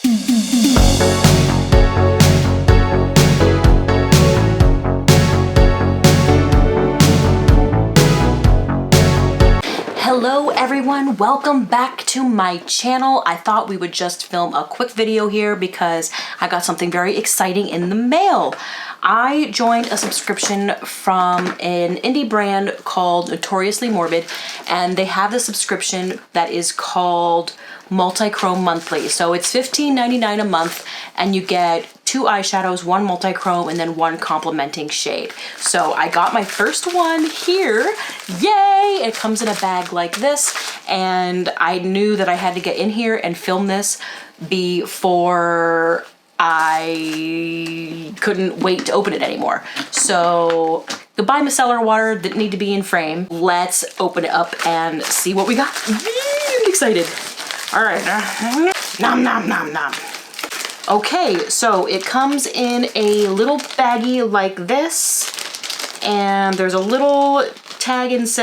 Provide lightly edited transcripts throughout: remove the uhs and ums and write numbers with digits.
Hello everyone, welcome back to my channel. I thought we would just film a quick video here because I got something very exciting in the mail. I joined a subscription from an indie brand called Notoriously Morbid, and they have the subscription that is called Multichrome Monthly. So it's $15.99 a month, and you get 2 eyeshadows, 1 multichrome, and then 1 complementing shade. So I got my first one here. Yay! It comes in a bag like this, and I knew that I had to get in here and film this before I couldn't wait to open it anymore. So goodbye micellar water, didn't need to be in frame. Let's open it up and see what we got. I'm excited. All right, nom nom nom nom. Okay, so it comes in a little baggie like this, and there's a little tag there's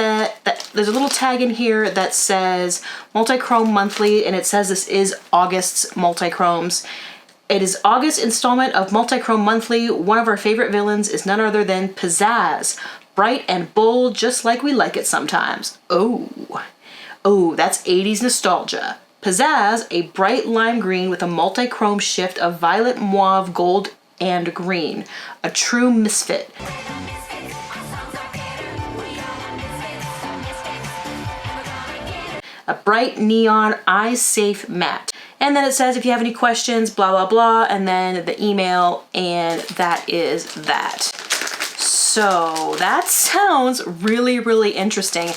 a little tag in here that says Multichrome Monthly, and it says this is August's Multichromes. It is August installment of Multichrome Monthly. One of our favorite villains is none other than Pizzazz. Bright and bold, just like we like it sometimes. Oh, that's 80s nostalgia. Pizzazz, a bright lime green with a multichrome shift of violet, mauve, gold, and green. A true misfit. A bright neon eye safe matte. And then it says if you have any questions, blah, blah, blah, and then the email, and that is that. So that sounds really, really interesting.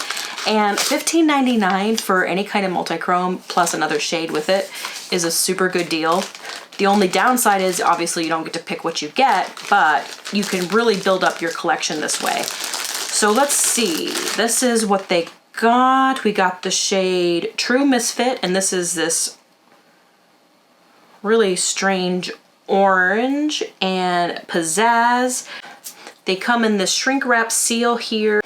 And $15.99 for any kind of multichrome plus another shade with it is a super good deal. The only downside is obviously you don't get to pick what you get, but you can really build up your collection this way. So let's see. This is what they got. We got the shade True Misfit, and this is this really strange orange, and Pizzazz. They come in this shrink wrap seal here.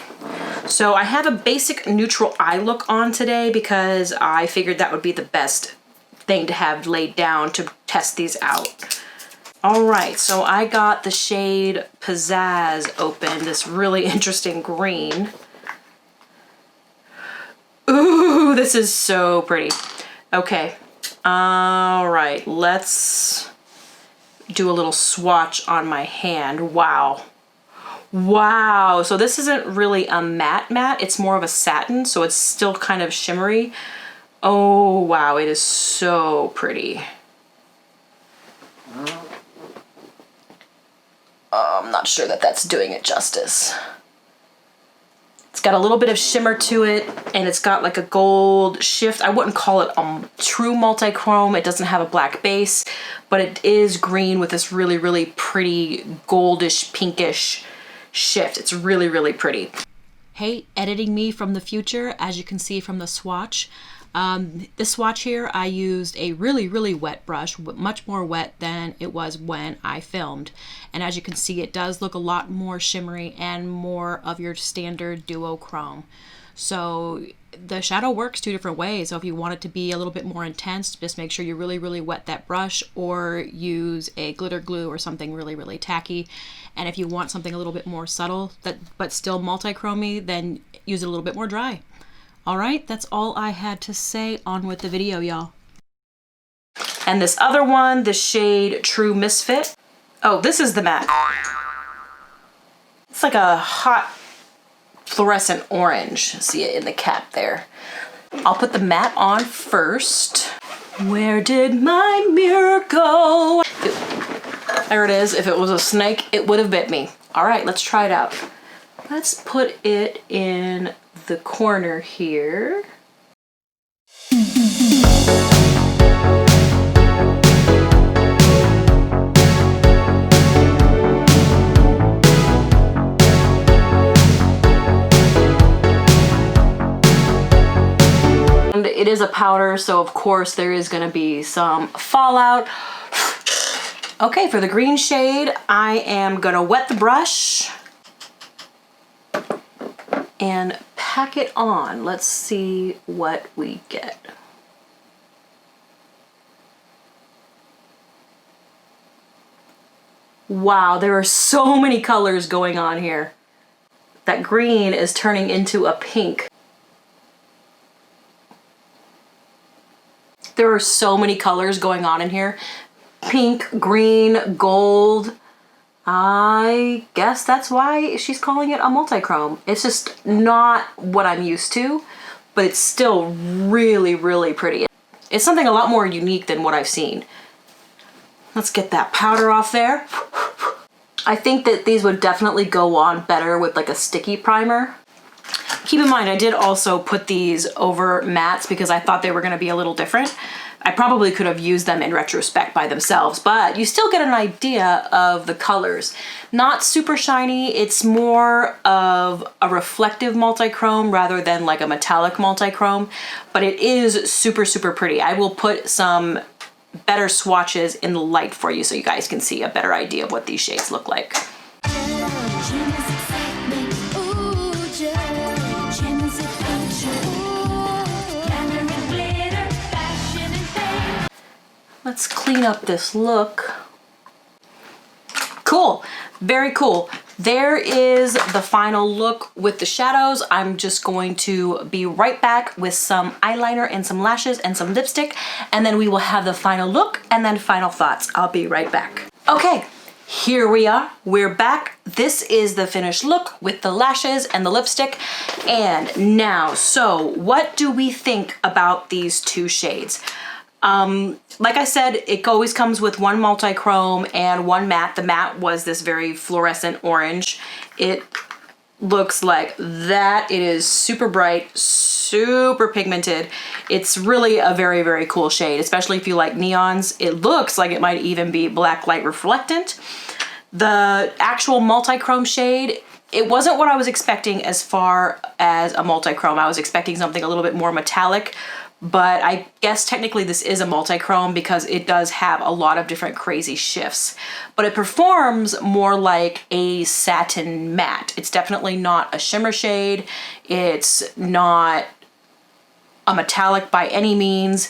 So I have a basic neutral eye look on today because I figured that would be the best thing to have laid down to test these out. All right, so I got the shade Pizzazz open, this really interesting green. Ooh, this is so pretty. Okay, all right, let's do a little swatch on my hand. Wow. Wow, so this isn't really a matte, it's more of a satin, so it's still kind of shimmery. Oh, wow, it is so pretty. I'm not sure that that's doing it justice. It's got a little bit of shimmer to it, and it's got like a gold shift. I wouldn't call it true multichrome. It doesn't have a black base, but it is green with this really, really pretty goldish, pinkish shift. It's really, really pretty. Hey, editing me from the future, as you can see from the swatch. This swatch here, I used a really, really wet brush, much more wet than it was when I filmed. And as you can see, it does look a lot more shimmery and more of your standard duochrome. So the shadow works 2 different ways. So if you want it to be a little bit more intense, just make sure you really, really wet that brush, or use a glitter glue or something really, really tacky. And if you want something a little bit more subtle, but still multichromy, then use it a little bit more dry. All right, that's all I had to say. On with the video, y'all. And this other one, the shade True Misfit. Oh, this is the matte. It's like a hot fluorescent orange. See it in the cap there. I'll put the matte on first. Where did my mirror go? There it is. If it was a snake, it would have bit me. All right, let's try it out. Let's put it in the corner here. And it is a powder, so of course there is going to be some fallout. Okay, for the green shade, I am gonna wet the brush and pack it on. Let's see what we get. Wow, there are so many colors going on here. That green is turning into a pink. There are so many colors going on in here. Pink, green, gold. I guess that's why she's calling it a multichrome. It's just not what I'm used to, but it's still really, really pretty. It's something a lot more unique than what I've seen. Let's get that powder off there. I think that these would definitely go on better with like a sticky primer. Keep in mind, I did also put these over mattes because I thought they were gonna be a little different. I probably could have used them in retrospect by themselves, but you still get an idea of the colors. Not super shiny, it's more of a reflective multichrome rather than like a metallic multichrome, but it is super, super pretty. I will put some better swatches in the light for you so you guys can see a better idea of what these shades look like. Let's clean up this look. Cool, very cool. There is the final look with the shadows. I'm just going to be right back with some eyeliner and some lashes and some lipstick, and then we will have the final look and then final thoughts. I'll be right back. Okay, here we are, we're back. This is the finished look with the lashes and the lipstick. And now, so what do we think about these two shades? Like I said, it always comes with one multichrome and one matte. The matte was this very fluorescent orange. It looks like that. It is super bright, super pigmented. It's really a very, very cool shade, especially if you like neons. It looks like it might even be black light reflectant. The actual multichrome shade, it wasn't what I was expecting as far as a multichrome. I was expecting something a little bit more metallic, but I guess technically this is a multichrome because it does have a lot of different crazy shifts. But it performs more like a satin matte. It's definitely not a shimmer shade. It's not a metallic by any means.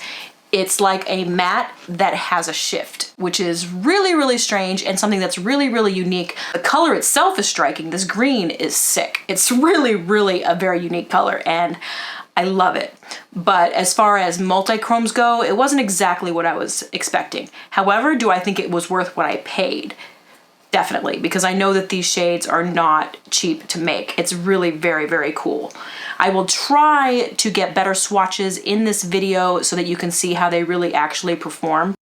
It's like a matte that has a shift, which is really, really strange and something that's really, really unique. The color itself is striking. This green is sick. It's really, really a very unique color and I love it. But as far as multichromes go, it wasn't exactly what I was expecting. However, do I think it was worth what I paid? Definitely, because I know that these shades are not cheap to make. It's really very, very cool. I will try to get better swatches in this video so that you can see how they really actually perform.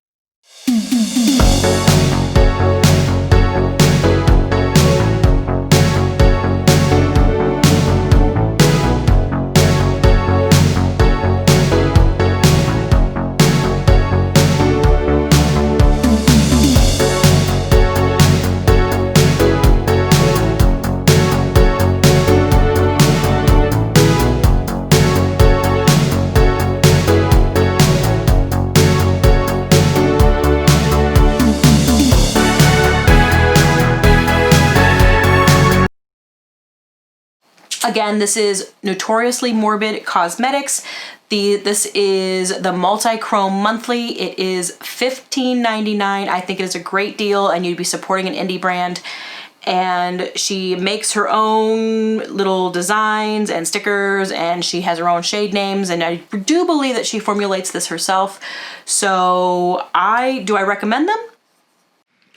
Again, this is Notoriously Morbid Cosmetics. This is the Multichrome Monthly. It is $15.99. I think it is a great deal and you'd be supporting an indie brand. And she makes her own little designs and stickers and she has her own shade names, and I do believe that she formulates this herself. So do I recommend them?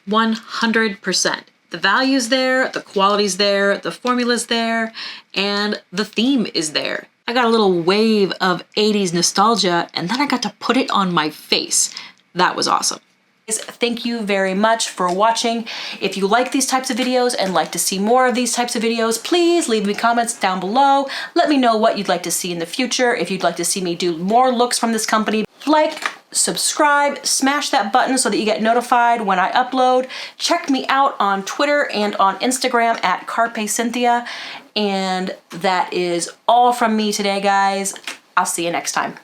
100%. The value's there, the quality's there, the formula's there, and the theme is there. I got a little wave of 80s nostalgia and then I got to put it on my face. That was awesome. Thank you very much for watching. If you like these types of videos and like to see more of these types of videos, please leave me comments down below. Let me know what you'd like to see in the future. If you'd like to see me do more looks from this company, like, subscribe, smash that button so that you get notified when I upload. Check me out on Twitter and on Instagram at Carpe Cynthia. And that is all from me today, guys. I'll see you next time.